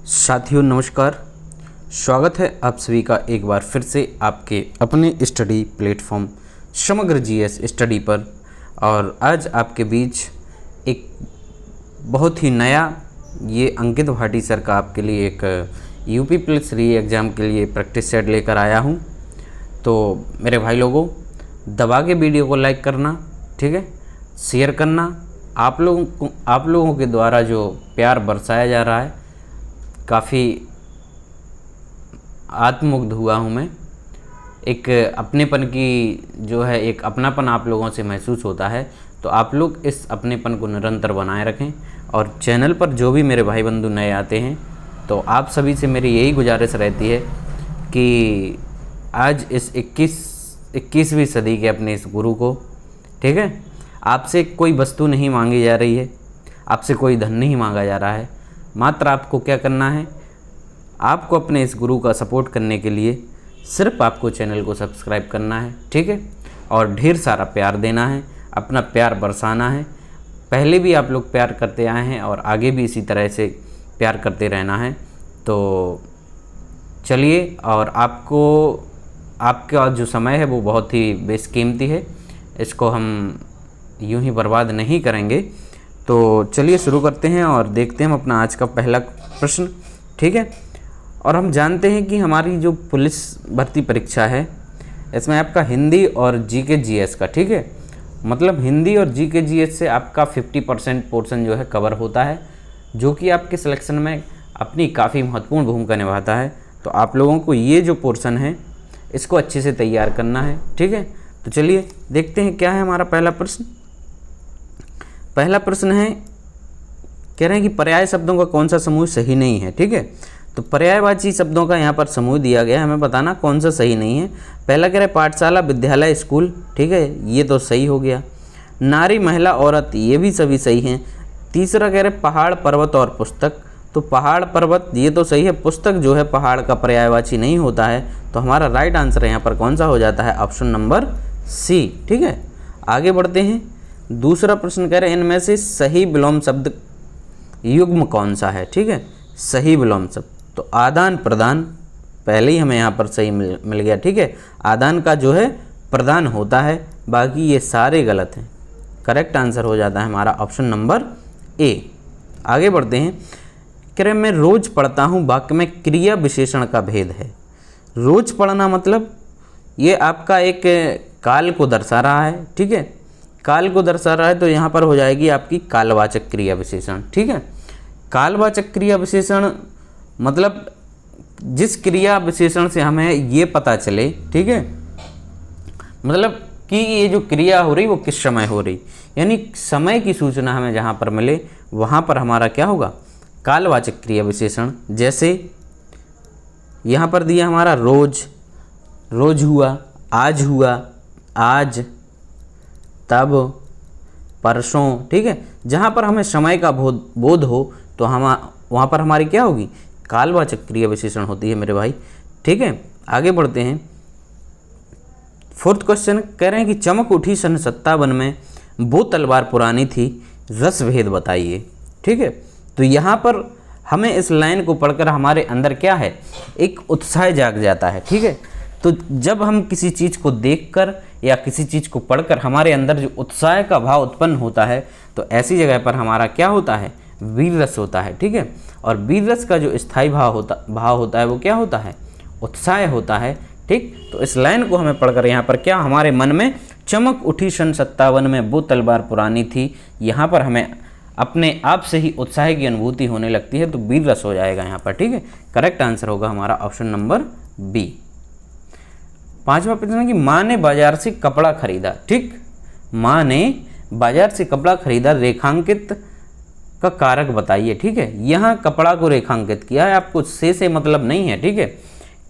साथियों नमस्कार। स्वागत है आप सभी का एक बार फिर से आपके अपने स्टडी प्लेटफॉर्म समग्र जीएस स्टडी पर। और आज आपके बीच एक बहुत ही नया ये अंकित भाटी सर का आपके लिए एक यूपी पुलिस री एग्ज़ाम के लिए प्रैक्टिस सेट लेकर आया हूँ। तो मेरे भाई लोगों, दबा के वीडियो को लाइक करना, ठीक है, शेयर करना। आप लोगों के द्वारा जो प्यार बरसाया जा रहा है, काफ़ी आत्ममुग्ध हुआ हूँ मैं। एक अपनेपन की जो है एक अपनापन आप लोगों से महसूस होता है। तो आप लोग इस अपनेपन को निरंतर बनाए रखें। और चैनल पर जो भी मेरे भाई बंधु नए आते हैं, तो आप सभी से मेरी यही गुजारिश रहती है कि आज इस 21वीं सदी के अपने इस गुरु को, ठीक है, आपसे कोई वस्तु नहीं मांगी जा रही है, आपसे कोई धन नहीं मांगा जा रहा है। मात्र आपको क्या करना है, आपको अपने इस गुरु का सपोर्ट करने के लिए सिर्फ आपको चैनल को सब्सक्राइब करना है, ठीक है, और ढेर सारा प्यार देना है, अपना प्यार बरसाना है। पहले भी आप लोग प्यार करते आए हैं और आगे भी इसी तरह से प्यार करते रहना है। तो चलिए, और आपका जो समय है वो बहुत ही बेशकीमती है, इसको हम यूं ही बर्बाद नहीं करेंगे। तो चलिए शुरू करते हैं और देखते हैं हम अपना आज का पहला प्रश्न, ठीक है। और हम जानते हैं कि हमारी जो पुलिस भर्ती परीक्षा है, इसमें आपका हिंदी और जीके जीएस का, ठीक है, मतलब हिंदी और जीके जीएस से आपका 50% पोर्शन जो है कवर होता है, जो कि आपके सिलेक्शन में अपनी काफ़ी महत्वपूर्ण भूमिका निभाता है। तो आप लोगों को ये जो पोर्शन है इसको अच्छे से तैयार करना है, ठीक है। तो चलिए देखते हैं क्या है हमारा पहला प्रश्न। पहला प्रश्न है, कह रहे हैं कि पर्याय शब्दों का कौन सा समूह सही नहीं है, ठीक है। तो पर्यायवाची शब्दों का यहाँ पर समूह दिया गया है, हमें बताना कौन सा सही नहीं है। पहला कह रहे पाठशाला, विद्यालय, स्कूल, ठीक है, ये तो सही हो गया। नारी, महिला, औरत, ये भी सभी सही हैं। तीसरा कह रहे पहाड़, पर्वत और पुस्तक, तो पहाड़ पर्वत ये तो सही है, पुस्तक जो है पहाड़ का पर्यायवाची नहीं होता है। तो हमारा राइट आंसर यहाँ पर कौन सा हो जाता है, ऑप्शन नंबर सी, ठीक है। आगे बढ़ते हैं। दूसरा प्रश्न कह रहे हैं इनमें से सही विलोम शब्द युग्म कौन सा है, ठीक है, सही विलोम शब्द। तो आदान प्रदान पहले ही हमें यहाँ पर सही मिल गया, ठीक है। आदान का जो है प्रदान होता है, बाकी ये सारे गलत हैं। करेक्ट आंसर हो जाता है हमारा ऑप्शन नंबर ए। आगे बढ़ते हैं। कह रहे मैं रोज पढ़ता हूँ, वाक्य में क्रिया विशेषण का भेद है। रोज पढ़ना मतलब ये आपका एक काल को दर्शा रहा है, ठीक है, काल को दर्शा रहा है। तो यहाँ पर हो जाएगी आपकी कालवाचक क्रिया विशेषण, ठीक है। कालवाचक क्रिया विशेषण मतलब जिस क्रिया विशेषण से हमें ये पता चले, ठीक है, मतलब कि ये जो क्रिया हो रही वो किस समय हो रही, यानी समय की सूचना हमें जहाँ पर मिले वहाँ पर हमारा क्या होगा, कालवाचक क्रिया विशेषण। जैसे यहाँ पर दिया हमारा रोज, रोज हुआ, आज, तब, परसों, ठीक है। जहाँ पर हमें समय का बोध हो तो हम वहाँ पर हमारी क्या होगी, कालवाचक क्रिया विशेषण होती है मेरे भाई, ठीक है। आगे बढ़ते हैं। फोर्थ क्वेश्चन कह रहे हैं कि चमक उठी सन 57 में, वो तलवार पुरानी थी, रस भेद बताइए, ठीक है। तो यहाँ पर हमें इस लाइन को पढ़कर हमारे अंदर क्या है, एक उत्साह जाग जाता है, ठीक है। तो जब हम किसी चीज़ को देखकर या किसी चीज़ को पढ़कर हमारे अंदर जो उत्साह का भाव उत्पन्न होता है, तो ऐसी जगह पर हमारा क्या होता है, वीर रस होता है, ठीक है। और वीर रस का जो स्थायी भाव होता है वो क्या होता है, उत्साह होता है, ठीक। तो इस लाइन को हमें पढ़कर यहाँ पर क्या हमारे मन में चमक उठी सन 57 में, वो तलवार पुरानी थी, यहाँ पर हमें अपने आप से ही उत्साह की अनुभूति होने लगती है। तो वीर रस हो जाएगा यहाँ पर, ठीक है। करेक्ट आंसर होगा हमारा ऑप्शन नंबर बी। पांचवा प्रश्न है कि माँ ने बाजार से कपड़ा खरीदा, ठीक, माँ ने बाजार से कपड़ा खरीदा, रेखांकित का कारक बताइए, ठीक है। यहाँ कपड़ा को रेखांकित किया है, आपको से मतलब नहीं है, ठीक है।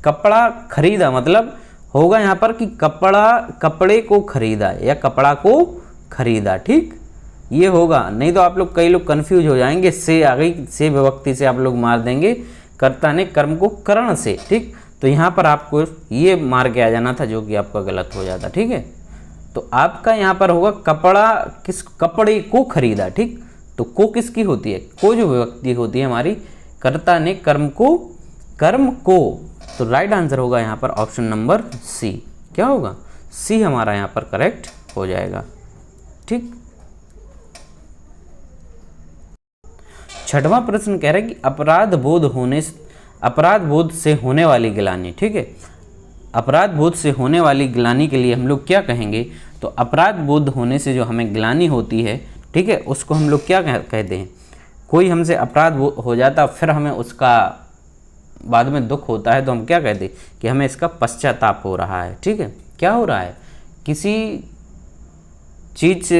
कपड़ा खरीदा मतलब होगा यहाँ पर कि कपड़े को खरीदा या कपड़ा को खरीदा, ठीक, ये होगा। नहीं तो आप लोग कई लोग कंफ्यूज हो जाएंगे, से आ गई, से विभक्ति से आप लोग मार देंगे, कर्ता ने कर्म को करण से, ठीक। तो यहाँ पर आपको ये मार के आ जाना था, जो कि आपका गलत हो जाता, ठीक है। तो आपका यहाँ पर होगा कपड़े को खरीदा, ठीक। तो को किसकी होती है, को जो विभक्ति होती है हमारी कर्ता ने कर्म को, तो राइट आंसर होगा यहाँ पर ऑप्शन नंबर सी। क्या होगा? सी हमारा यहाँ पर करेक्ट हो जाएगा। ठीक, छठवां प्रश्न कह रहा है कि अपराध बोध से होने वाली गिलानी। ठीक है, अपराध बोध से होने वाली गिलानी के लिए हम लोग क्या कहेंगे? तो अपराध बोध होने से जो हमें गिलानी होती है, ठीक है, उसको हम लोग क्या कहते हैं? कोई हमसे अपराध हो जाता फिर हमें उसका बाद में दुख होता है तो हम क्या कहते हैं? कि हमें इसका पश्चाताप हो रहा है। ठीक है, क्या हो रहा है? किसी चीज़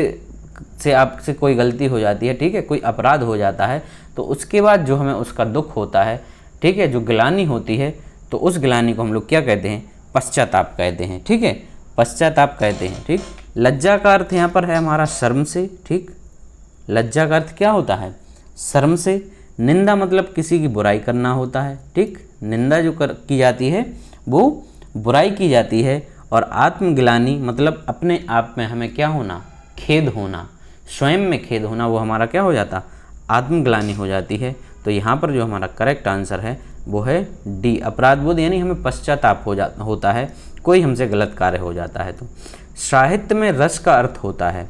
से आपसे कोई गलती हो जाती है, ठीक है, कोई अपराध हो जाता है, तो उसके बाद जो हमें उसका दुख होता है, ठीक है, जो गिलानी होती है, तो उस गिलानी को हम लोग क्या कहते हैं? पश्चाताप कहते हैं। ठीक है, पश्चाताप कहते हैं। ठीक, लज्जा का अर्थ यहाँ पर है हमारा शर्म से। ठीक, लज्जा का अर्थ क्या होता है? शर्म से। निंदा मतलब किसी की बुराई करना होता है। ठीक, निंदा जो की जाती है वो बुराई की जाती है। और आत्मग्लानि मतलब अपने आप में हमें क्या होना? खेद होना, स्वयं में खेद होना, वो हमारा क्या हो जाता? आत्मग्लानि हो जाती है। तो यहाँ पर जो हमारा करेक्ट आंसर है वो है डी, अपराध बोध, यानी हमें पश्चाताप होता है, कोई हमसे गलत कार्य हो जाता है। तो साहित्य में रस का अर्थ होता है,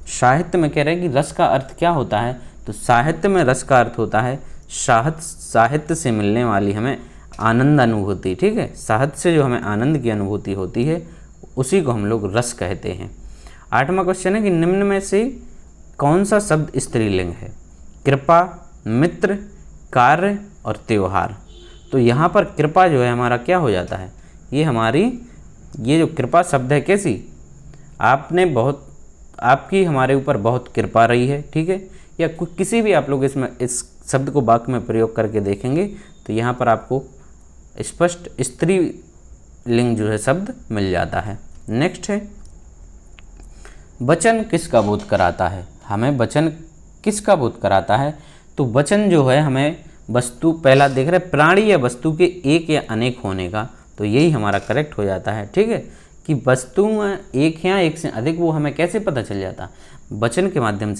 साहित्य में कह रहे हैं कि रस का अर्थ क्या होता है? तो साहित्य में रस का अर्थ होता है साहित्य से मिलने वाली हमें आनंद अनुभूति। ठीक है, साहित्य से जो हमें आनंद की अनुभूति होती है उसी को हम लोग रस कहते हैं। आठवां क्वेश्चन है कि निम्न में से कौन सा शब्द स्त्रीलिंग है? कृपा, मित्र, कार्य और त्योहार। तो यहाँ पर कृपा जो है हमारा क्या हो जाता है? ये जो कृपा शब्द है कैसी? आपकी हमारे ऊपर बहुत कृपा रही है। ठीक है, या किसी भी आप लोग इसमें इस शब्द को वाक्य में प्रयोग करके देखेंगे तो यहाँ पर आपको स्पष्ट स्त्रीलिंग जो है शब्द मिल जाता है। नेक्स्ट है वचन किसका बोध कराता है? हमें वचन किसका बोध कराता है? तो वचन जो है हमें वस्तु, पहला देख रहे प्राणी या वस्तु के एक या अनेक होने का, तो यही हमारा करेक्ट हो जाता है। ठीक है, कि वस्तु में एक या एक से अधिक, वो हमें कैसे पता चल जाता? वचन के माध्यम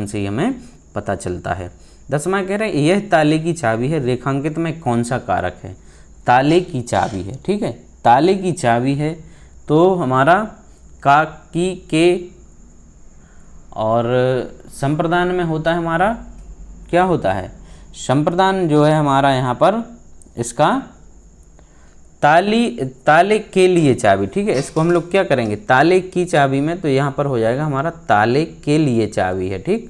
से ही हमें पता चलता है। 10वां कह रहे हैं यह ताले की चाबी है, रेखांकित में कौन सा कारक है? ताले की चाबी है। ठीक है, ताले की चाबी है तो हमारा का, की, के और संप्रदान में होता है हमारा क्या होता है? संप्रदान जो है हमारा यहाँ पर इसका ताले के लिए चाबी। ठीक है, इसको हम लोग क्या करेंगे? ताले की चाबी में, तो यहाँ पर हो जाएगा हमारा ताले के लिए चाबी है। ठीक,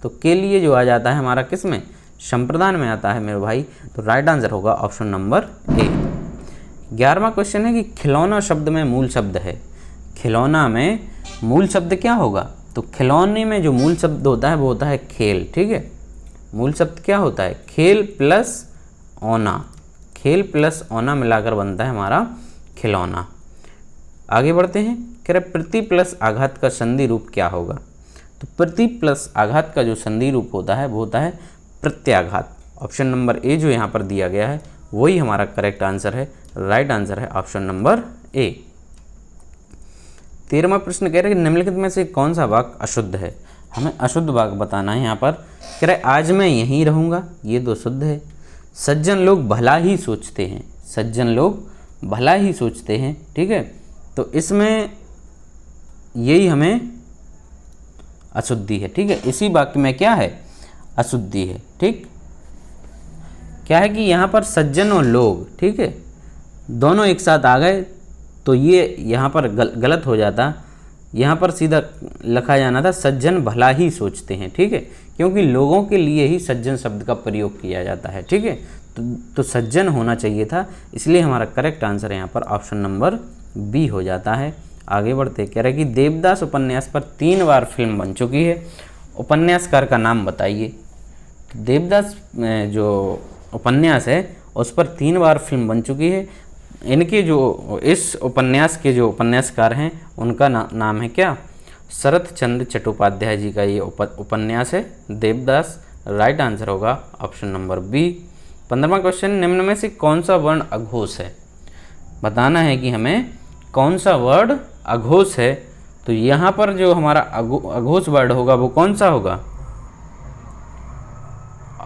तो के लिए जो आ जाता है हमारा किस में? संप्रदान में आता है मेरे भाई। तो राइट आंसर होगा ऑप्शन नंबर ए। 11वां क्वेश्चन है कि खिलौना शब्द में मूल शब्द है। खिलौना में मूल शब्द क्या होगा? तो खिलौने में जो मूल शब्द होता है वो होता है खेल। ठीक है, मूल शब्द क्या होता है? खेल प्लस ओना, खेल प्लस ओना मिलाकर बनता है हमारा खिलौना। आगे बढ़ते हैं, कह रहे प्रति प्लस आघात का संधि रूप क्या होगा? तो प्रति प्लस आघात का जो संधि रूप होता है वो होता है प्रत्याघात। ऑप्शन नंबर ए जो यहाँ पर दिया गया है वही हमारा करेक्ट आंसर है, राइट आंसर है ऑप्शन नंबर ए। 13वां प्रश्न कह रहे हैं कि निम्नलिखित में से कौन सा वाक्य अशुद्ध है? हमें अशुद्ध वाक्य बताना है। यहाँ पर कह रहे आज मैं यहीं रहूँगा, ये तो शुद्ध है। सज्जन लोग भला ही सोचते हैं, सज्जन लोग भला ही सोचते हैं। ठीक है, तो इसमें यही हमें अशुद्धि है। ठीक है, इसी वाक्य में क्या है? अशुद्धि है। ठीक, क्या है कि यहाँ पर सज्जन और लोग, ठीक है, दोनों एक साथ आ गए तो ये यहाँ पर गलत हो जाता। यहाँ पर सीधा लिखा जाना था सज्जन भला ही सोचते हैं। ठीक है, क्योंकि लोगों के लिए ही सज्जन शब्द का प्रयोग किया जाता है। ठीक है, तो सज्जन होना चाहिए था, इसलिए हमारा करेक्ट आंसर यहाँ पर ऑप्शन नंबर बी हो जाता है। आगे बढ़ते कह रहे कि देवदास उपन्यास पर 3 बार फिल्म बन चुकी है, उपन्यासकार का नाम बताइए। तो देवदास जो उपन्यास है उस पर 3 बार फिल्म बन चुकी है। इनके जो इस उपन्यास के जो उपन्यासकार हैं उनका नाम है क्या? शरत चंद्र चट्टोपाध्याय जी का ये उपन्यास है देवदास। राइट आंसर होगा ऑप्शन नंबर बी। 15वां क्वेश्चन, निम्न में से कौन सा वर्ण अघोष है? बताना है कि हमें कौन सा वर्ड अघोष है। तो यहाँ पर जो हमारा अघोष वर्ड होगा वो कौन सा होगा?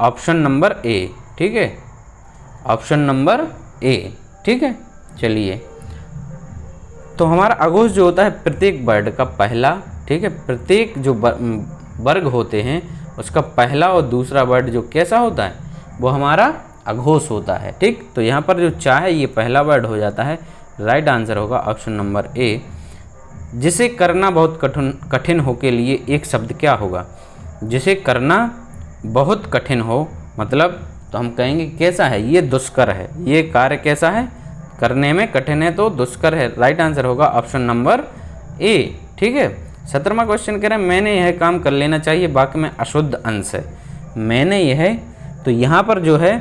ऑप्शन नंबर ए, ठीक है, ऑप्शन नंबर ए, ठीक है। चलिए, तो हमारा अघोष जो होता है प्रत्येक वर्ड का पहला, ठीक है, प्रत्येक जो वर्ग होते हैं उसका पहला और दूसरा वर्ड जो कैसा होता है वो हमारा अघोष होता है, ठीक। तो यहाँ पर जो चा है ये पहला वर्ड हो जाता है, राइट आंसर होगा ऑप्शन नंबर ए। जिसे करना बहुत कठिन हो के लिए एक शब्द क्या होगा? जिसे करना बहुत कठिन हो मतलब तो हम कहेंगे कैसा है, ये दुष्कर है, ये कार्य कैसा है, करने में कठिन है तो दुष्कर है, राइट आंसर होगा ऑप्शन नंबर ए, ठीक है। 17वां क्वेश्चन कह रहे हैं मैंने यह काम कर लेना चाहिए, वाक्य में अशुद्ध अंश है। मैंने यह, तो यहाँ पर जो है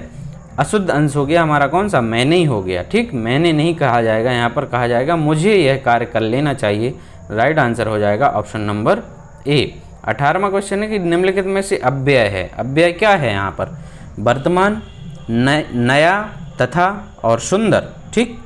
अशुद्ध अंश हो गया हमारा कौन सा, मैंने ही हो गया, ठीक। मैंने नहीं कहा जाएगा, यहाँ पर कहा जाएगा मुझे यह कार्य कर लेना चाहिए, राइट आंसर हो जाएगा ऑप्शन नंबर ए। 18वां क्वेश्चन है कि निम्नलिखित में से अव्यय है, अव्यय क्या है यहाँ पर, वर्तमान, नया, तथा और सुंदर, ठीक।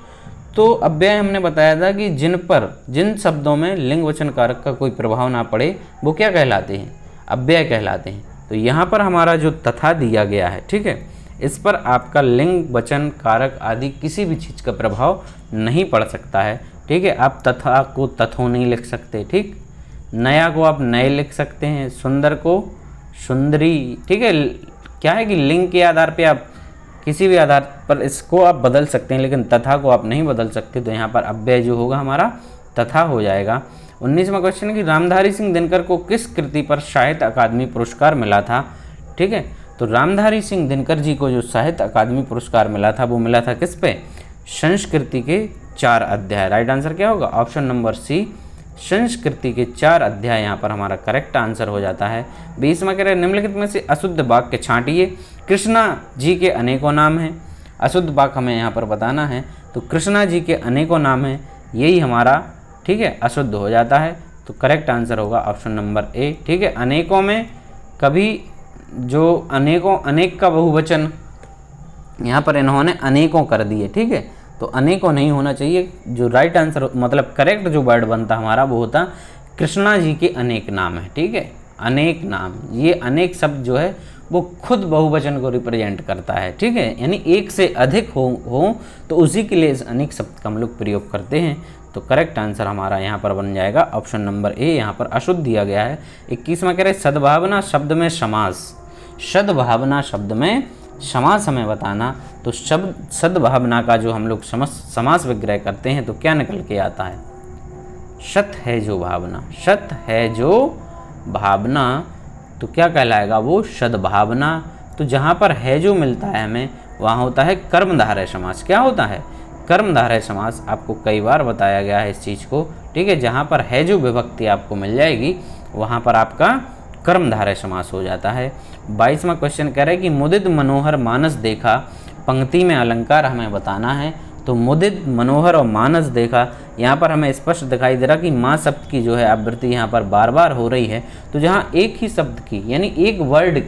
तो अव्यय हमने बताया था कि जिन शब्दों में लिंग वचन कारक का कोई प्रभाव ना पड़े वो क्या कहलाते हैं, अव्यय कहलाते हैं। तो यहाँ पर हमारा जो तथा दिया गया है, ठीक है, इस पर आपका लिंग वचन कारक आदि किसी भी चीज़ का प्रभाव नहीं पड़ सकता है, ठीक है। आप तथा को तथो नहीं लिख सकते, ठीक। नया को आप नए लिख सकते हैं, सुंदर को सुंदरी, ठीक है। क्या है कि लिंग के आधार पे आप किसी भी आधार पर इसको आप बदल सकते हैं, लेकिन तथा को आप नहीं बदल सकते। तो यहाँ पर अव्यय जो होगा हमारा तथा हो जाएगा। 19वां क्वेश्चन है कि रामधारी सिंह दिनकर को किस कृति पर साहित्य अकादमी पुरस्कार मिला था, ठीक है। तो रामधारी सिंह दिनकर जी को जो साहित्य अकादमी पुरस्कार मिला था वो मिला था किस पे, संस्कृति के 4 अध्याय, राइट आंसर क्या होगा ऑप्शन नंबर सी, संस्कृति के 4 अध्याय यहाँ पर हमारा करेक्ट आंसर हो जाता है। 20वां कह रहे हैं निम्नलिखित में से अशुद्ध वाक्य छांटिए। कृष्णा जी के अनेकों नाम हैं, अशुद्ध वाक्य हमें यहाँ पर बताना है, तो कृष्णा जी के अनेकों नाम हैं, यही हमारा, ठीक है, अशुद्ध हो जाता है। तो करेक्ट आंसर होगा ऑप्शन नंबर ए, ठीक है। अनेकों में कभी जो अनेकों, अनेक का बहुवचन यहाँ पर इन्होंने अनेकों कर दिए, ठीक है, तो अनेकों नहीं होना चाहिए। जो राइट आंसर मतलब करेक्ट जो वर्ड बनता हमारा वो होता कृष्णा जी के अनेक नाम है, ठीक है, अनेक नाम। ये अनेक शब्द जो है वो खुद बहुवचन को रिप्रेजेंट करता है, ठीक है, यानी एक से अधिक हो तो उसी के लिए इस अनेक शब्द का हम लोग प्रयोग करते हैं। तो करेक्ट आंसर हमारा यहाँ पर बन जाएगा ऑप्शन नंबर ए, यहाँ पर अशुद्ध दिया गया है। 21वां कह रहे सद्भावना शब्द में समास, सद्भावना शब्द में समास हमें बताना। तो शब्द सद्भावना का जो हम लोग समास विग्रह करते हैं तो क्या निकल के आता है, सत है जो भावना, सत है जो भावना, तो क्या कहलाएगा वो सद्भावना। तो जहाँ पर है जो मिलता है हमें वहाँ होता है कर्मधारय समास। क्या होता है, कर्मधारय समास। आपको कई बार बताया गया है इस चीज़ को, ठीक है। जहाँ पर है जो विभक्ति आपको मिल जाएगी वहाँ पर आपका कर्मधारय समास हो जाता है। 22वां क्वेश्चन कह रहा है कि मुदित मनोहर मानस देखा, पंक्ति में अलंकार हमें बताना है। तो मुदित मनोहर और मानस देखा, यहाँ पर हमें स्पष्ट दिखाई दे रहा कि माँ शब्द की जो है आवृत्ति यहाँ पर बार बार हो रही है। तो जहाँ एक ही शब्द की यानी एक वर्ड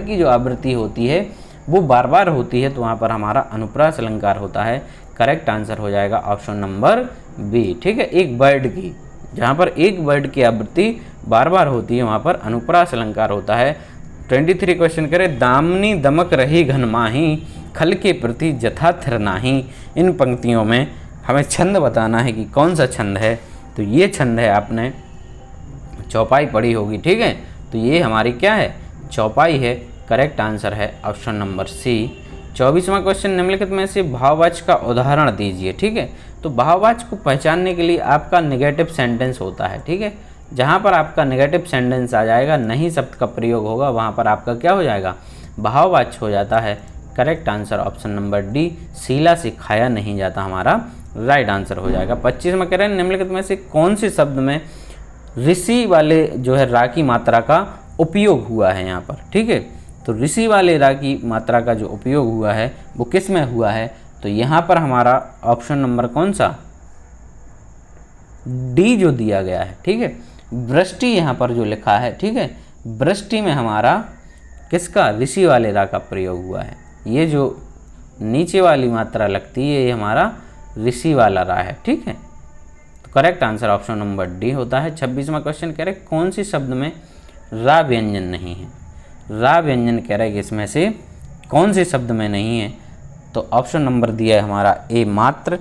की जो आवृत्ति होती है वो बार बार होती है तो वहाँ पर हमारा अनुप्रास अलंकार होता है। करेक्ट आंसर हो जाएगा ऑप्शन नंबर बी, ठीक है। एक वर्ड की, जहाँ पर एक वर्ड की आवृत्ति बार बार होती है वहाँ पर अनुप्रास अलंकार होता है। 23 क्वेश्चन करें दामनी दमक रही घन माही, खल के प्रति जथा थिर नाही। इन पंक्तियों में हमें छंद बताना है कि कौन सा छंद है। तो ये छंद है, आपने चौपाई पढ़ी होगी, ठीक है। तो ये हमारी क्या है, चौपाई है। करेक्ट आंसर है ऑप्शन नंबर सी। 24वां क्वेश्चन निम्नलिखित में से भाववाचक का उदाहरण दीजिए, ठीक है। तो भाववाचक को पहचानने के लिए आपका नेगेटिव सेंटेंस होता है, ठीक है। जहाँ पर आपका नेगेटिव सेंटेंस आ जाएगा, नहीं शब्द का प्रयोग होगा, वहाँ पर आपका क्या हो जाएगा, भाववाचक हो जाता है। Correct answer option number D, Sheela से खाया नहीं जाता हमारा राइट आंसर हो जाएगा। 25 में कह रहे हैं निम्नलिखित में से कौन से शब्द में ऋषि वाले जो है रा की मात्रा का उपयोग हुआ है यहाँ पर, ठीक है। तो ऋषि वाले रा की मात्रा का जो उपयोग हुआ है वो किस में हुआ है, तो यहाँ पर हमारा ऑप्शन नंबर कौन सा, डी जो दिया गया है, ठीक है। वृष्टि यहाँ पर जो लिखा है, ठीक है, वृष्टि में हमारा किसका, ऋषि वाले रा का प्रयोग हुआ है। ये जो नीचे वाली मात्रा लगती है ये हमारा ऋषि वाला रा है, ठीक है। तो correct answer option number D होता है। 26वां क्वेश्चन कह रहे कौन सी शब्द में रा व्यंजन नहीं है। रा व्यंजन कह रहा है कि इसमें से कौन से शब्द में नहीं है। तो ऑप्शन नंबर दिया है हमारा ए मात्र,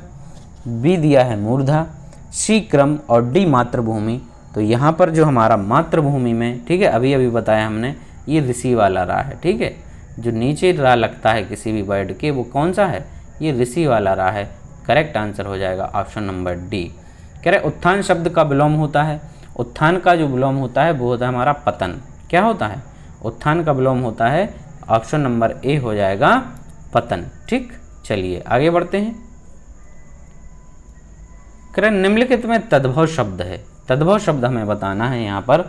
बी दिया है मूर्धा, सी क्रम और डी मातृभूमि। तो यहाँ पर जो हमारा मातृभूमि में, ठीक है, अभी अभी बताया हमने, ये ऋषि वाला रा है। ठीक है, जो नीचे रा लगता है किसी भी वर्ड के, वो कौन सा है, ये ऋषि वाला रा है। करेक्ट आंसर हो जाएगा ऑप्शन नंबर डी। कह रहे उत्थान शब्द का विलोम होता है, उत्थान का जो विलोम होता है वो होता है हमारा पतन। क्या होता है, उत्थान का विलोम होता है, ऑप्शन नंबर ए हो जाएगा पतन। ठीक, चलिए आगे बढ़ते हैं। कह रहे निम्नलिखित में तद्भव शब्द है, तद्भव शब्द हमें बताना है। यहाँ पर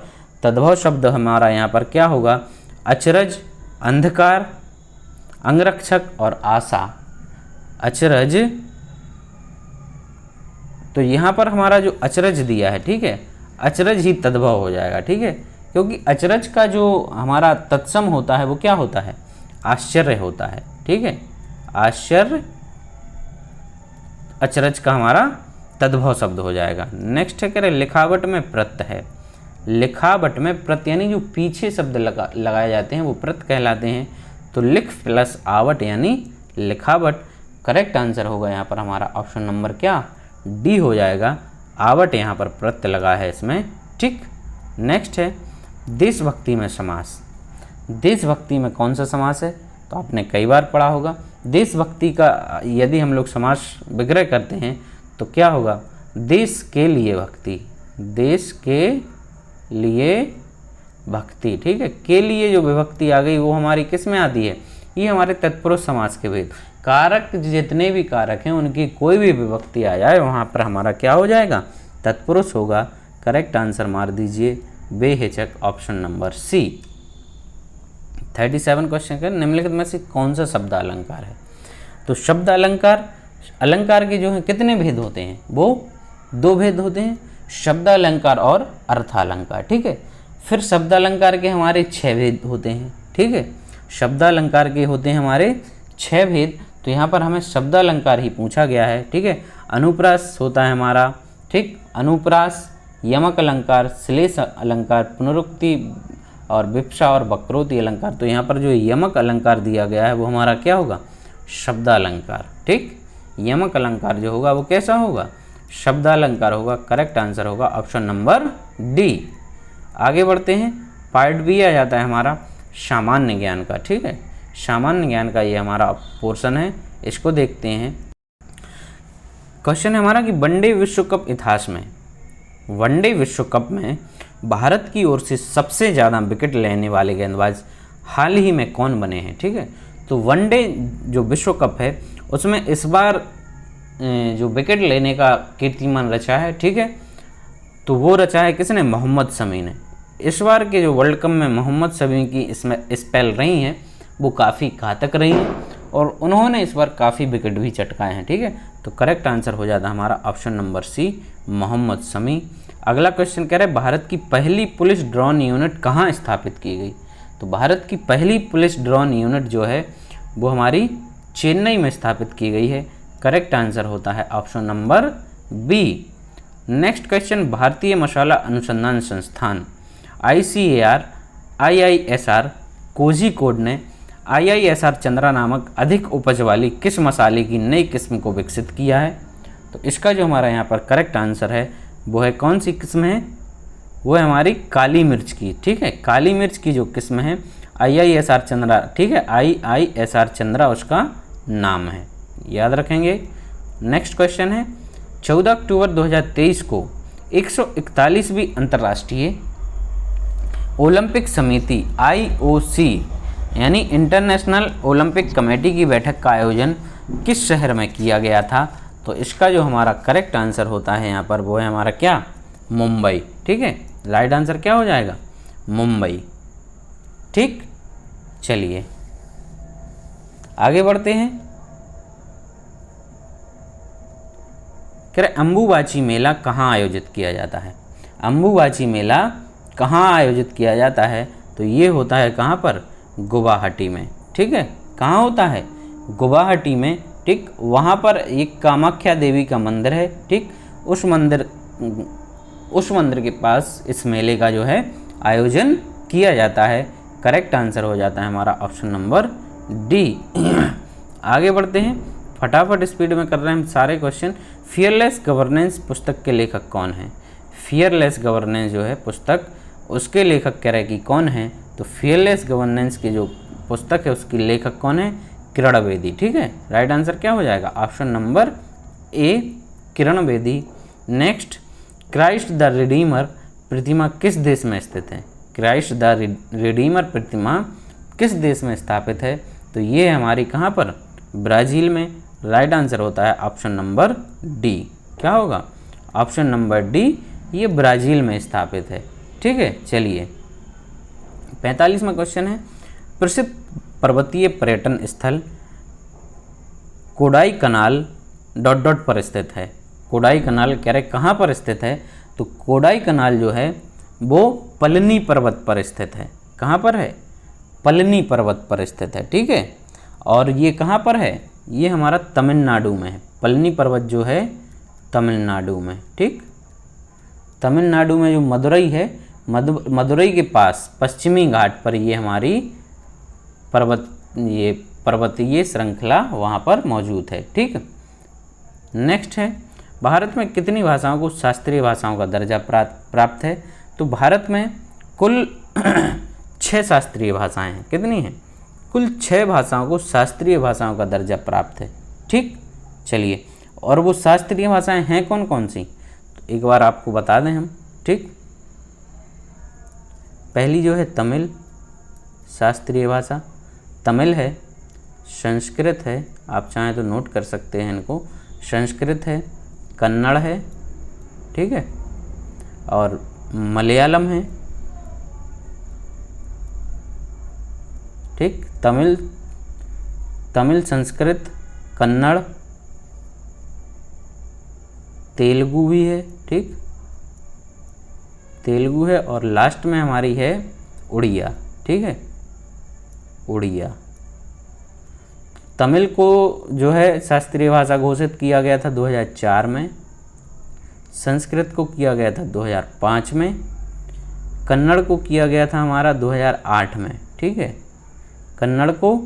तद्भव शब्द हमारा यहाँ पर क्या होगा, अचरज, अंधकार, अंगरक्षक और आशा। अचरज, तो यहाँ पर हमारा जो अचरज दिया है, ठीक है, अचरज ही तद्भव हो जाएगा। ठीक है, क्योंकि अचरज का जो हमारा तत्सम होता है वो क्या होता है, आश्चर्य होता है। ठीक है, आश्चर्य अचरज का हमारा तद्भव शब्द हो जाएगा। नेक्स्ट है, कह रहे लिखावट में प्रत्यय है। लिखावट में प्रत्यय यानी जो पीछे शब्द लगाए जाते हैं वो प्रत्यय कहलाते हैं। तो लिख प्लस आवट यानी लिखावट। करेक्ट आंसर होगा यहाँ पर हमारा ऑप्शन नंबर क्या, डी हो जाएगा। आवट यहाँ पर प्रत्यय लगा है इसमें। ठीक, नेक्स्ट है देशभक्ति में समास। देशभक्ति में कौन सा समास है, तो आपने कई बार पढ़ा होगा। देशभक्ति का यदि हम लोग समास विग्रह करते हैं तो क्या होगा, देश के लिए भक्ति, देश के लिए भक्ति। ठीक है, के लिए जो विभक्ति आ गई वो हमारी किस में आती है, ये हमारे तत्पुरुष समास के भेद। कारक जितने भी कारक हैं उनकी कोई भी विभक्ति आ जाए वहाँ पर हमारा क्या हो जाएगा, तत्पुरुष होगा। करेक्ट आंसर मार दीजिए बेहिचक ऑप्शन नंबर सी। 37 क्वेश्चन का निम्नलिखित में से कौन सा शब्द अलंकार है। तो शब्द अलंकार, अलंकार के जो हैं कितने भेद होते हैं, वो 2 भेद होते हैं, शब्द अलंकार और अर्थालंकार। ठीक है, फिर शब्द अलंकार के हमारे 6 भेद होते हैं। ठीक है, शब्द अलंकार के होते हैं हमारे 6 भेद। तो यहाँ पर हमें शब्द अलंकार ही पूछा गया है। ठीक है, अनुप्रास होता है हमारा, ठीक, अनुप्रास, यमक अलंकार, श्लेष अलंकार, पुनरुक्ति और विप्सा और वक्रोक्ति अलंकार। तो यहाँ पर जो यमक अलंकार दिया गया है वो हमारा क्या होगा, शब्द अलंकार। ठीक, यमक अलंकार जो होगा वो कैसा होगा, शब्द अलंकार होगा। करेक्ट आंसर होगा ऑप्शन नंबर डी। आगे बढ़ते हैं, पार्ट बी आ जाता है हमारा सामान्य ज्ञान का। ठीक है, सामान्य ज्ञान का ये हमारा पोर्शन है, इसको देखते हैं। क्वेश्चन है हमारा कि वनडे विश्व कप इतिहास में, वनडे विश्व कप में भारत की ओर से सबसे ज़्यादा विकेट लेने वाले गेंदबाज हाल ही में कौन बने हैं। ठीक है, तो वनडे जो विश्व कप है उसमें इस बार जो विकेट लेने का कीर्तिमान रचा है, ठीक है, तो वो रचा है किसने, मोहम्मद शमी ने। इस बार के जो वर्ल्ड कप में मोहम्मद शमी की इसमें स्पेल रही हैं वो काफ़ी घातक रही हैं और उन्होंने इस बार काफ़ी विकेट भी चटकाए हैं। ठीक है, तो करेक्ट आंसर हो जाता है हमारा option number C, Mohammed Shami. अगला क्वेश्चन कह रहा है भारत की पहली पुलिस ड्रोन यूनिट कहाँ स्थापित की गई। तो भारत की पहली पुलिस ड्रोन यूनिट जो है वो हमारी चेन्नई में स्थापित की गई है। करेक्ट आंसर होता है option number B. Next question, भारतीय मसाला अनुसंधान संस्थान ICAR IISR कोझिकोड ने IISR चंद्रा नामक अधिक उपज वाली किस मसाले की नई किस्म को विकसित किया है। तो इसका जो हमारा यहाँ पर करेक्ट आंसर है वो है कौन सी किस्म है, वो है हमारी काली मिर्च की। ठीक है, काली मिर्च की जो किस्म है IISR चंद्रा, ठीक है, IISR चंद्रा उसका नाम है, याद रखेंगे। नेक्स्ट क्वेश्चन है, 14 अक्टूबर 2023 को 141वीं अंतर्राष्ट्रीय ओलंपिक समिति IOC यानी इंटरनेशनल ओलंपिक कमेटी की बैठक का आयोजन किस शहर में किया गया था। तो इसका जो हमारा करेक्ट आंसर होता है यहाँ पर वो है हमारा क्या, मुंबई। ठीक है, राइट आंसर क्या हो जाएगा, मुंबई। ठीक, चलिए आगे बढ़ते हैं। कह रहे अम्बुबाची मेला कहाँ आयोजित किया जाता है। अम्बुबाची मेला कहाँ आयोजित किया जाता है, तो ये होता है कहाँ पर, गुवाहाटी में। ठीक है, कहाँ होता है, गुवाहाटी में। ठीक, वहाँ पर एक कामाख्या देवी का मंदिर है। ठीक, उस मंदिर के पास इस मेले का जो है आयोजन किया जाता है। करेक्ट आंसर हो जाता है हमारा ऑप्शन नंबर डी। आगे बढ़ते हैं, फटाफट स्पीड में कर रहे हैं हम सारे क्वेश्चन। फियरलेस गवर्नेंस पुस्तक के लेखक कौन हैं? फियरलेस गवर्नेंस जो है पुस्तक, उसके लेखक कह रहे हैं कि कौन है, तो फियरलेस गवर्नेंस की जो पुस्तक है उसकी लेखक कौन है? किरण बेदी। ठीक है, राइट आंसर क्या हो जाएगा? Option number A, Kiran Bedi. Next, Christ the Redeemer प्रतिमा किस देश में स्थित है? क्राइस्ट द रिडीमर प्रतिमा किस देश में स्थापित है? तो ये हमारी कहाँ पर? ब्राज़ील में। राइट आंसर होता है ऑप्शन नंबर डी। क्या होगा? ऑप्शन नंबर डी, ये ब्राज़ील में स्थापित है। ठीक है, चलिए 45वां क्वेश्चन है, प्रसिद्ध पर्वतीय पर्यटन स्थल कोडाई कनाल ... पर स्थित है। कोडाई कनाल कह रहे कहाँ पर स्थित है? तो कोडाई कनाल जो है वो पलनी पर्वत पर स्थित है। कहाँ पर है? पलनी पर्वत पर स्थित है। ठीक है, और ये कहाँ पर है? ये हमारा तमिलनाडु में है। पलनी पर्वत जो है तमिलनाडु में। ठीक, तमिलनाडु में जो मदुरई है, मदुरई के पास पश्चिमी घाट पर ये हमारी पर्वतीय श्रृंखला वहाँ पर मौजूद है। ठीक, नेक्स्ट है, भारत में कितनी भाषाओं को शास्त्रीय भाषाओं का दर्जा प्राप्त है? तो भारत में कुल 6 शास्त्रीय भाषाएं हैं। कितनी हैं? कुल 6 भाषाओं को शास्त्रीय भाषाओं का दर्जा प्राप्त है। ठीक, चलिए, और वो शास्त्रीय भाषाएं हैं कौन कौन सी, तो एक बार आपको बता दें हम। ठीक, पहली जो है तमिल, शास्त्रीय भाषा तमिल है। संस्कृत है, आप चाहें तो नोट कर सकते हैं इनको, संस्कृत है। कन्नड़ है, ठीक है, और मलयालम है। ठीक, तमिल, संस्कृत, कन्नड़, तेलुगु भी है। ठीक, तेलुगु है, और लास्ट में हमारी है उड़िया। ठीक है, उड़िया। तमिल को जो है शास्त्रीय भाषा घोषित किया गया था 2004 में, संस्कृत को किया गया था 2005 में, कन्नड़ को किया गया था हमारा 2008 में। ठीक है, कन्नड़ को,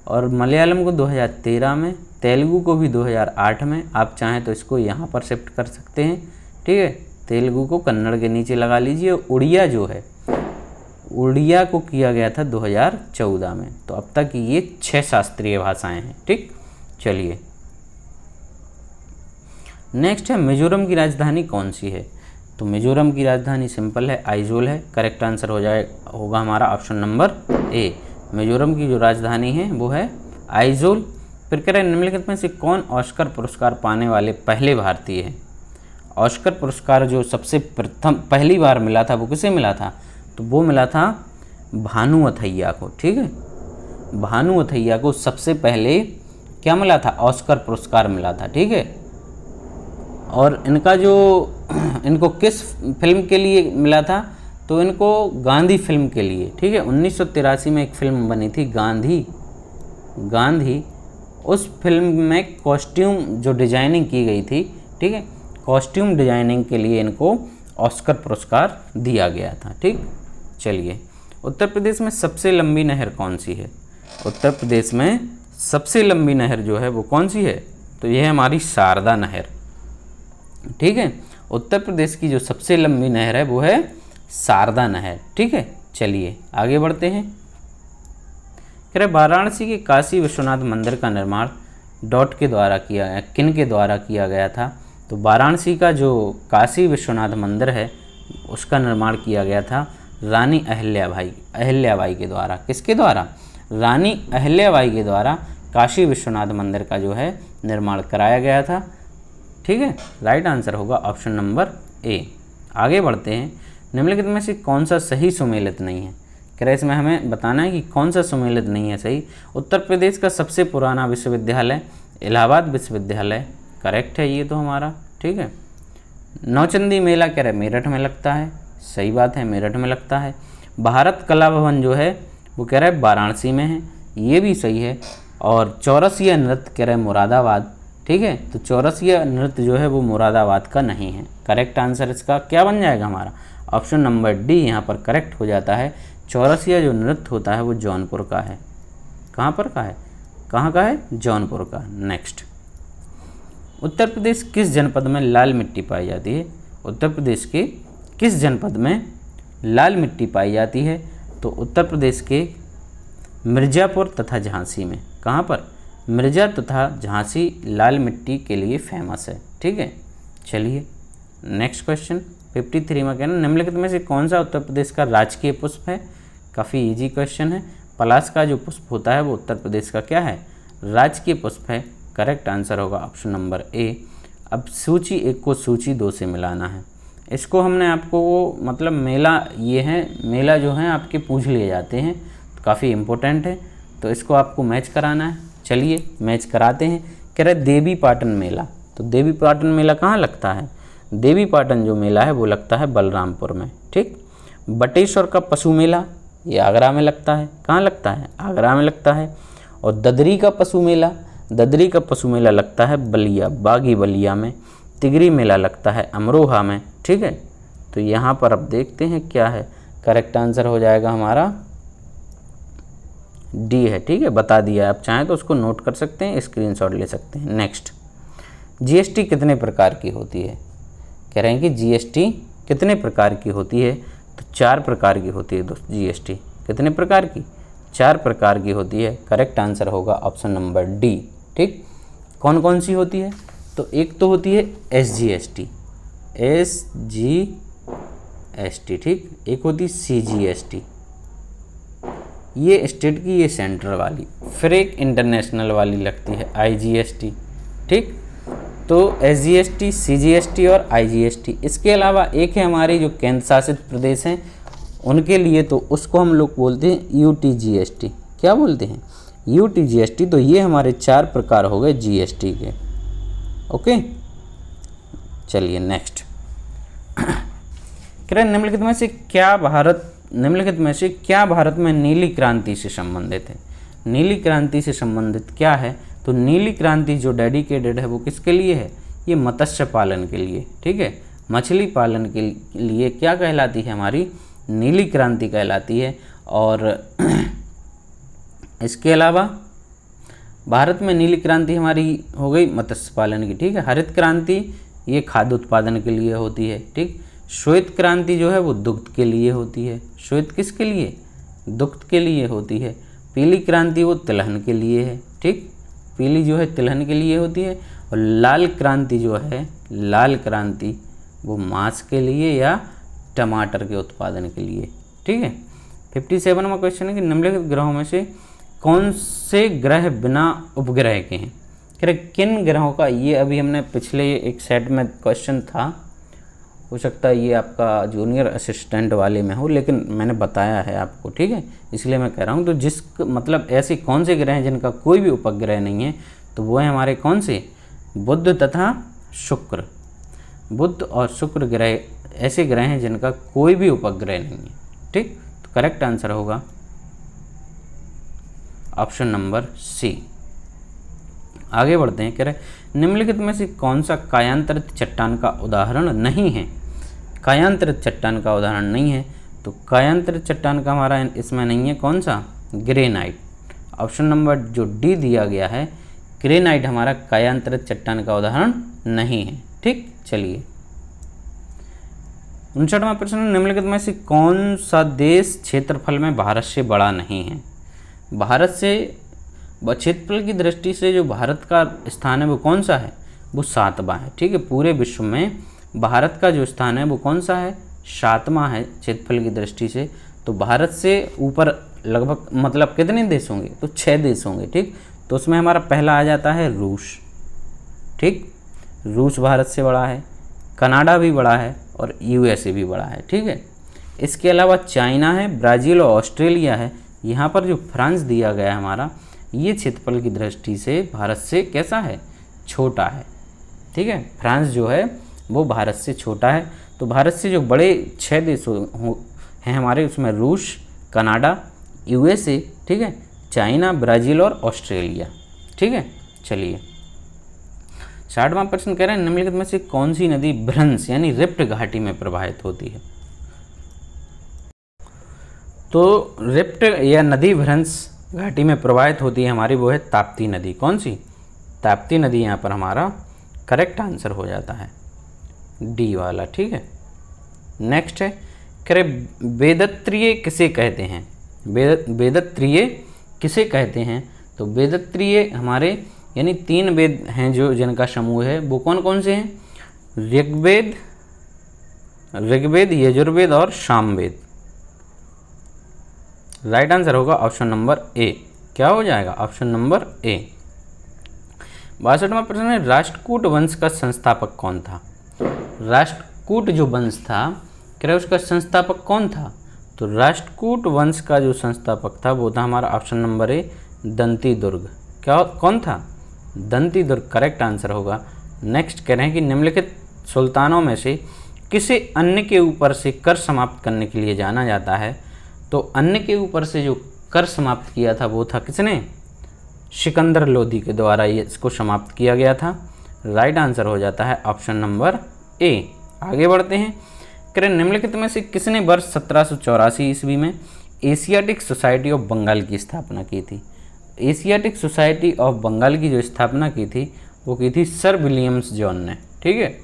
और मलयालम को 2013 में, तेलुगु को भी 2008 में। आप चाहें तो इसको यहाँ पर शिफ्ट कर सकते हैं। ठीक है, तेलुगु को कन्नड़ के नीचे लगा लीजिए। उड़िया जो है, उड़िया को किया गया था 2014 में। तो अब तक ये 6 शास्त्रीय भाषाएं हैं। ठीक, चलिए नेक्स्ट है, मिजोरम की राजधानी कौन सी है? तो मिजोरम की राजधानी सिंपल है, आइजोल है। करेक्ट आंसर होगा हमारा ऑप्शन नंबर ए। मिजोरम की जो राजधानी है वो है आइजोल। फिर कह रहे निम्नलिखित में से कौन ऑस्कर पुरस्कार पाने वाले पहले भारतीय हैं? ऑस्कर पुरस्कार जो सबसे प्रथम पहली बार मिला था वो किसे मिला था? तो वो मिला था भानु अथैया को। ठीक है, भानु अथैया को सबसे पहले क्या मिला था? ऑस्कर पुरस्कार मिला था। ठीक है, और इनको किस फिल्म के लिए मिला था? तो इनको गांधी फिल्म के लिए। ठीक है, 1983 में एक फिल्म बनी थी गांधी। उस फिल्म में कॉस्ट्यूम जो डिजाइनिंग की गई थी, ठीक है, कॉस्ट्यूम डिजाइनिंग के लिए इनको ऑस्कर पुरस्कार दिया गया था। ठीक, चलिए, उत्तर प्रदेश में सबसे लंबी नहर कौन सी है? उत्तर प्रदेश में सबसे लंबी नहर जो है वो कौन सी है? तो यह है हमारी शारदा नहर। ठीक है, उत्तर प्रदेश की जो सबसे लंबी नहर है वो है शारदा नहर। ठीक है, चलिए आगे बढ़ते हैं। कह रहे वाराणसी के काशी विश्वनाथ मंदिर का निर्माण किन के द्वारा किया गया था? तो वाराणसी का जो काशी विश्वनाथ मंदिर है उसका निर्माण किया गया था रानी अहिल्याबाई के द्वारा। किसके द्वारा? रानी अहिल्याबाई के द्वारा काशी विश्वनाथ मंदिर का जो है निर्माण कराया गया था। ठीक है, राइट आंसर होगा ऑप्शन नंबर ए। आगे बढ़ते हैं, निम्नलिखित में से कौन सा सही सुमेलित नहीं है? कह रहे इसमें हमें बताना है कि कौन सा सुमेलित नहीं है सही। उत्तर प्रदेश का सबसे पुराना विश्वविद्यालय इलाहाबाद विश्वविद्यालय, करेक्ट है ये तो हमारा। ठीक है, नौचंदी मेला कह रहे मेरठ में लगता है, सही बात है, मेरठ में लगता है। भारत कला भवन जो है वो कह रहा है वाराणसी में है, ये भी सही है। और चौरसिया नृत्य कह रहे मुरादाबाद। ठीक है, तो चौरसिया नृत्य जो है वो मुरादाबाद का नहीं है। करेक्ट आंसर इसका क्या बन जाएगा हमारा? ऑप्शन नंबर डी यहाँ पर करेक्ट हो जाता है। चौरसिया जो नृत्य होता है वो जौनपुर का है। कहाँ पर का है? कहाँ का है? जौनपुर का। नेक्स्ट, उत्तर प्रदेश किस जनपद में लाल मिट्टी पाई जाती है? उत्तर प्रदेश के किस जनपद में लाल मिट्टी पाई जाती है? तो उत्तर प्रदेश के मिर्ज़ापुर तथा झांसी में। कहाँ पर? मिर्ज़ा तथा झांसी लाल मिट्टी के लिए फेमस है। ठीक है, चलिए नेक्स्ट क्वेश्चन 53 में कहना निम्नलिखित में से कौन सा उत्तर प्रदेश का राजकीय पुष्प है? काफ़ी इजी क्वेश्चन है। पलाश का जो पुष्प होता है वो उत्तर प्रदेश का क्या है? राजकीय पुष्प है। करेक्ट आंसर होगा ऑप्शन नंबर ए। अब सूची 1 को सूची 2 से मिलाना है। इसको हमने आपको वो मतलब मेला, ये है मेला जो है आपके पूछ लिए जाते हैं, तो काफ़ी इम्पोर्टेंट है, तो इसको आपको मैच कराना है। चलिए मैच कराते हैं। कह रहे देवी पाटन मेला, तो देवी पाटन मेला कहाँ लगता है? देवी पाटन जो मेला है वो लगता है बलरामपुर में। ठीक, बटेश्वर का पशु मेला ये आगरा में लगता है। कहाँ लगता है? आगरा में लगता है। और ददरी का पशु मेला, ददरी का पशु मेला लगता है बलिया, बागी बलिया में। तिगरी मेला लगता है अमरोहा में। ठीक है, तो यहाँ पर अब देखते हैं क्या है। करेक्ट आंसर हो जाएगा हमारा डी है। ठीक है, बता दिया। आप चाहें तो उसको नोट कर सकते हैं, स्क्रीनशॉट ले सकते हैं। नेक्स्ट, जीएसटी कितने प्रकार की होती है? कह रहे हैं कि जीएसटी कितने प्रकार की होती है? तो 4 प्रकार की होती है दोस्त। जीएसटी कितने प्रकार की? 4 प्रकार की होती है। करेक्ट आंसर होगा ऑप्शन नंबर डी। ठीक, कौन कौन सी होती है? तो एक तो होती है एसजीएसटी, एसजीएसटी। ठीक, एक होती है सीजीएसटी, ये स्टेट की, ये सेंट्रल वाली। फिर एक इंटरनेशनल वाली लगती है आईजीएसटी। ठीक, तो एसजीएसटी, सीजीएसटी और आईजीएसटी। इसके अलावा एक है हमारी जो केंद्र शासित प्रदेश हैं उनके लिए, तो उसको हम लोग बोलते हैं यूटीजीएसटी। क्या बोलते हैं? यूटीजीएसटी। तो ये हमारे 4 प्रकार हो गए जीएसटी के। ओके, चलिए नेक्स्ट। निम्नलिखित में से क्या भारत में नीली क्रांति से संबंधित है? नीली क्रांति से संबंधित क्या है? तो नीली क्रांति जो डेडिकेटेड है वो किसके लिए है? ये मत्स्य पालन के लिए। ठीक है, मछली पालन के लिए क्या कहलाती है? हमारी नीली क्रांति कहलाती है। और इसके अलावा भारत में नीली क्रांति हमारी हो गई मत्स्य पालन की। ठीक है, हरित क्रांति ये खाद्य उत्पादन के लिए होती है। ठीक, श्वेत क्रांति जो है वो दुग्ध के लिए होती है। श्वेत किसके लिए? दुग्ध के लिए होती है। पीली क्रांति वो तिलहन के लिए है। ठीक, पीली जो है तिलहन के लिए होती है। और लाल क्रांति जो है, लाल क्रांति वो मांस के लिए या टमाटर के उत्पादन के लिए। ठीक है, 57वां क्वेश्चन है कि निम्नलिखित ग्रहों में से कौन से ग्रह बिना उपग्रह के हैं? किन ग्रहों का, ये अभी हमने पिछले एक सेट में क्वेश्चन था, हो सकता है ये आपका जूनियर असिस्टेंट वाले में हो, लेकिन मैंने बताया है आपको। ठीक है, इसलिए मैं कह रहा हूँ। तो जिस मतलब ऐसे कौन से ग्रह हैं जिनका कोई भी उपग्रह नहीं है? तो वो है हमारे कौन से? बुध तथा शुक्र। बुध और शुक्र ग्रह ऐसे ग्रह हैं जिनका कोई भी उपग्रह नहीं है। ठीक, तो करेक्ट आंसर होगा ऑप्शन नंबर सी। आगे बढ़ते हैं। कह रहे निम्नलिखित में से कौन सा कायांतरित चट्टान का उदाहरण नहीं है? कायांतरित चट्टान का उदाहरण नहीं है, तो कायांतरित चट्टान का हमारा इसमें नहीं है। कौन सा? ग्रेनाइट। ऑप्शन नंबर जो डी दिया गया है, ग्रेनाइट हमारा कायांतरित चट्टान का उदाहरण नहीं है। ठीक, चलिए 59वां प्रश्न, निम्नलिखित में से कौन सा देश क्षेत्रफल में भारत से बड़ा नहीं है? भारत से क्षेत्रफल की दृष्टि से जो भारत का स्थान है वो कौन सा है? वो 7वां है। ठीक है, पूरे विश्व में भारत का जो स्थान है वो कौन सा है? 7वां है क्षेत्रफल की दृष्टि से। तो भारत से ऊपर लगभग मतलब कितने देश होंगे? तो 6 देश होंगे। ठीक, तो उसमें हमारा पहला आ जाता है रूस। ठीक, रूस भारत से बड़ा है, कनाडा भी बड़ा है और यूएसए भी बड़ा है। ठीक है, इसके अलावा चाइना है, ब्राज़ील और ऑस्ट्रेलिया है। यहाँ पर जो फ्रांस दिया गया है हमारा, ये क्षेत्रफल की दृष्टि से भारत से कैसा है? छोटा है। ठीक है, फ्रांस जो है वो भारत से छोटा है। तो भारत से जो बड़े 6 देश हैं हमारे, उसमें रूस, कनाडा, यूएसए, ठीक है, चाइना, ब्राज़ील और ऑस्ट्रेलिया। ठीक है, चलिए 60वां प्रश्न कह रहे हैं निम्नलिखित में से कौन सी नदी भ्रंश यानी रिफ्ट घाटी में प्रवाहित होती है? तो रिफ्ट या नदी भ्रंश घाटी में प्रवाहित होती है हमारी, वो है ताप्ती नदी। कौन सी? ताप्ती नदी यहाँ पर हमारा करेक्ट आंसर हो जाता है, डी वाला। ठीक है, नेक्स्ट है करे वेदत्रिय किसे कहते हैं? वेदत्रिय किसे कहते हैं? तो वेदत्रिय हमारे यानी 3 वेद हैं जो जिनका समूह है, वो कौन कौन से हैं? ऋग्वेद, यजुर्वेद और सामवेद। राइट आंसर होगा ऑप्शन नंबर ए। क्या हो जाएगा? ऑप्शन नंबर ए। 62वां प्रश्न है, राष्ट्रकूट वंश का संस्थापक कौन था? राष्ट्रकूट जो वंश था, क्या उसका संस्थापक कौन था? तो राष्ट्रकूट वंश का जो संस्थापक था वो था हमारा ऑप्शन नंबर ए, दंती दुर्ग। क्या कौन था? दंती दुर्ग करेक्ट आंसर होगा। नेक्स्ट कह रहे हैं कि निम्नलिखित सुल्तानों में से किसे अन्य के ऊपर से कर समाप्त करने के लिए जाना जाता है? तो अन्य के ऊपर से जो कर समाप्त किया था वो था किसने? सिकंदर लोदी के द्वारा ये इसको समाप्त किया गया था। राइट आंसर हो जाता है ऑप्शन नंबर ए। आगे बढ़ते हैं, करें निम्नलिखित में से किसने वर्ष 1784 ईस्वी में एशियाटिक सोसाइटी ऑफ बंगाल की स्थापना की थी? एशियाटिक सोसाइटी ऑफ बंगाल की जो स्थापना की थी वो की थी सर विलियम्स जॉन ने। ठीक है,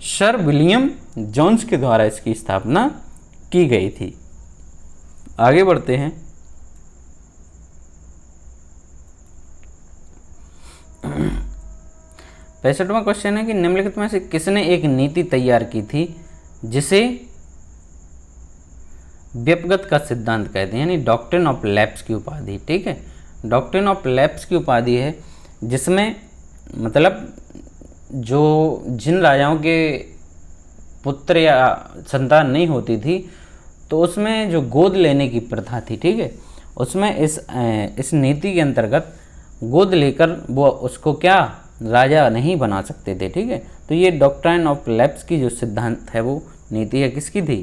सर विलियम जॉन्स के द्वारा इसकी स्थापना की गई थी। आगे बढ़ते हैं, पैंसठवां क्वेश्चन है कि निम्नलिखित में से किसने एक नीति तैयार की थी जिसे व्यपगत का सिद्धांत कहते हैं, यानी डॉक्ट्रिन ऑफ लैप्स की उपाधि। ठीक है, डॉक्ट्रिन ऑफ लैप्स की उपाधि है जिसमें मतलब जो जिन राजाओं के पुत्र या संतान नहीं होती थी तो उसमें जो गोद लेने की प्रथा थी, ठीक है, उसमें इस नीति के अंतर्गत गोद लेकर वो उसको क्या राजा नहीं बना सकते थे। ठीक है, तो ये डॉक्ट्रिन ऑफ लैप्स की जो सिद्धांत है वो नीति है किसकी थी?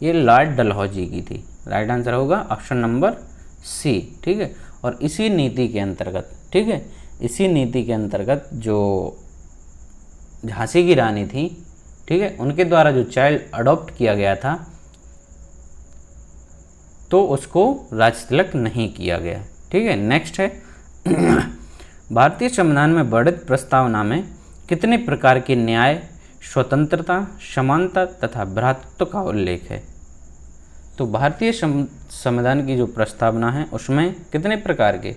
ये लॉर्ड डलहौजी की थी। राइट आंसर होगा ऑप्शन नंबर सी। ठीक है, और इसी नीति के अंतर्गत, ठीक है, इसी नीति के अंतर्गत जो झांसी की रानी थी, ठीक है, उनके द्वारा जो चाइल्ड अडॉप्ट किया गया था तो उसको राजतिलक नहीं किया गया। ठीक है, नेक्स्ट है भारतीय संविधान में वर्णित प्रस्तावना में कितने प्रकार के न्याय, स्वतंत्रता, समानता तथा भ्रातृत्व का उल्लेख है? तो भारतीय संविधान की जो प्रस्तावना है उसमें कितने प्रकार के?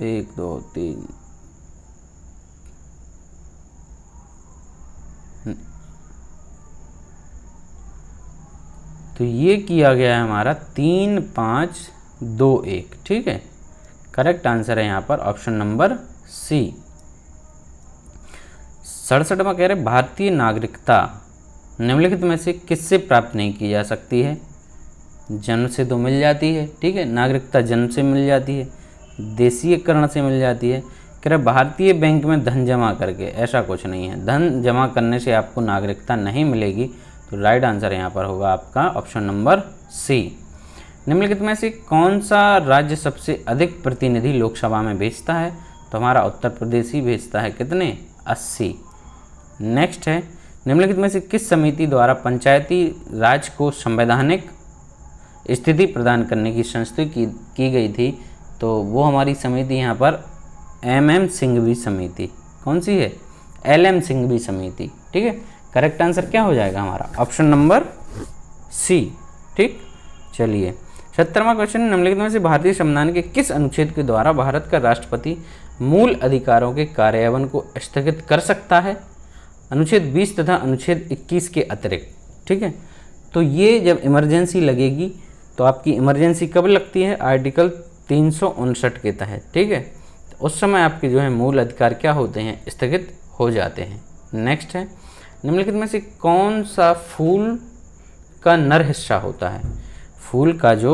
1 2 3 तो ये किया गया है हमारा 3 5 2 1। ठीक है, करेक्ट आंसर है यहाँ पर ऑप्शन नंबर सी। 67वां कह रहे भारतीय नागरिकता निम्नलिखित में से किससे प्राप्त नहीं की जा सकती है? जन्म से तो मिल जाती है। ठीक है, नागरिकता जन्म से मिल जाती है, देशीयकरण से मिल जाती है। कह रहे भारतीय बैंक में धन जमा करके, ऐसा कुछ नहीं है, धन जमा करने से आपको नागरिकता नहीं मिलेगी। तो राइट आंसर यहाँ पर होगा आपका ऑप्शन नंबर सी। निम्नलिखित में से कौन सा राज्य सबसे अधिक प्रतिनिधि लोकसभा में भेजता है? तो हमारा उत्तर प्रदेश ही भेजता है। कितने? 80। नेक्स्ट है निम्नलिखित में से किस समिति द्वारा पंचायती राज को संवैधानिक स्थिति प्रदान करने की संस्तुति की गई थी? तो वो हमारी समिति यहाँ पर MM सिंघवी समिति। कौन सी है? LM सिंघवी समिति। ठीक है, करेक्ट आंसर क्या हो जाएगा हमारा? Option number C. ठीक, चलिए 70वां क्वेश्चन, निम्नलिखित में से भारतीय संविधान के किस अनुच्छेद के द्वारा भारत का राष्ट्रपति मूल अधिकारों के कार्यान्वयन को स्थगित कर सकता है? अनुच्छेद 20 तथा अनुच्छेद 21 के अतिरिक्त। ठीक है, तो ये जब इमरजेंसी लगेगी तो आपकी इमरजेंसी कब लगती है? आर्टिकल 359 के तहत। ठीक है, तो उस समय आपके जो है मूल अधिकार क्या होते हैं? स्थगित हो जाते हैं। नेक्स्ट है निम्नलिखित में से कौन सा फूल का नर हिस्सा होता है? फूल का जो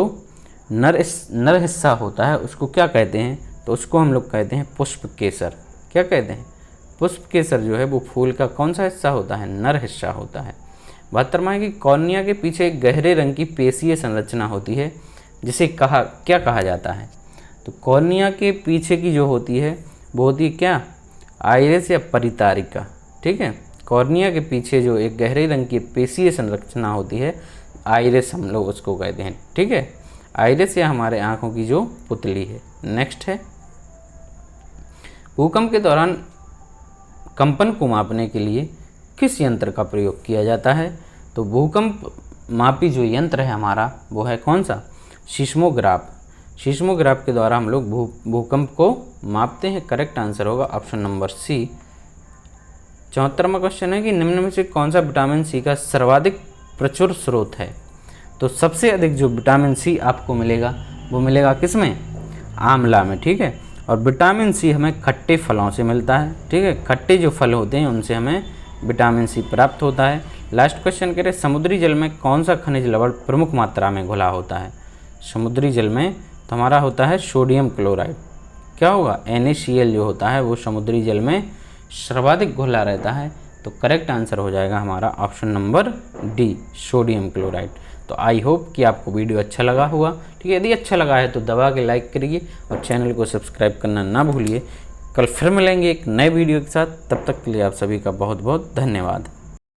नर हिस्सा होता है उसको क्या कहते हैं? तो उसको हम लोग कहते हैं पुष्प केसर। क्या कहते हैं? पुष्प केसर जो है वो फूल का कौन सा हिस्सा होता है? नर हिस्सा होता है। 72वां है कि कॉर्निया के पीछे एक गहरे रंग की पेशीय संरचना होती है जिसे क्या कहा जाता है? तो कॉर्निया के पीछे की जो होती है वो होती है क्या? आइरिस या परितारिका। ठीक है, कॉर्निया के पीछे जो एक गहरे रंग की पेशीय संरचना होती है, आइरिस हम लोग उसको कहते हैं। ठीक है, आइरिस या हमारे आँखों की जो पुतली है। नेक्स्ट है, भूकंप के दौरान कंपन को मापने के लिए किस यंत्र का प्रयोग किया जाता है? तो भूकंप मापी जो यंत्र है हमारा वो है कौन सा? सिस्मोग्राफ। सिस्मोग्राफ के द्वारा हम लोग भूकंप को मापते हैं। करेक्ट आंसर होगा ऑप्शन नंबर सी। 74वां क्वेश्चन है कि निम्न में से कौन सा विटामिन सी का सर्वाधिक प्रचुर स्रोत है? तो सबसे अधिक जो विटामिन सी आपको मिलेगा वो मिलेगा किसमें? आंवला में। ठीक है, और विटामिन सी हमें खट्टे फलों से मिलता है। ठीक है, खट्टे जो फल होते हैं उनसे हमें विटामिन सी प्राप्त होता है। लास्ट क्वेश्चन कह रहे समुद्री जल में कौन सा खनिज लवण प्रमुख मात्रा में घुला होता है? समुद्री जल में तो हमारा होता है सोडियम क्लोराइड। क्या होगा? NaCl जो होता है वो समुद्री जल में सर्वाधिक घुला रहता है। तो करेक्ट आंसर हो जाएगा हमारा option number D, sodium chloride. तो आई होप कि आपको वीडियो अच्छा लगा होगा। ठीक है, यदि अच्छा लगा है तो दबा के लाइक करिए और चैनल को सब्सक्राइब करना ना भूलिए। कल फिर मिलेंगे एक नए वीडियो के साथ, तब तक के लिए आप सभी का बहुत बहुत धन्यवाद।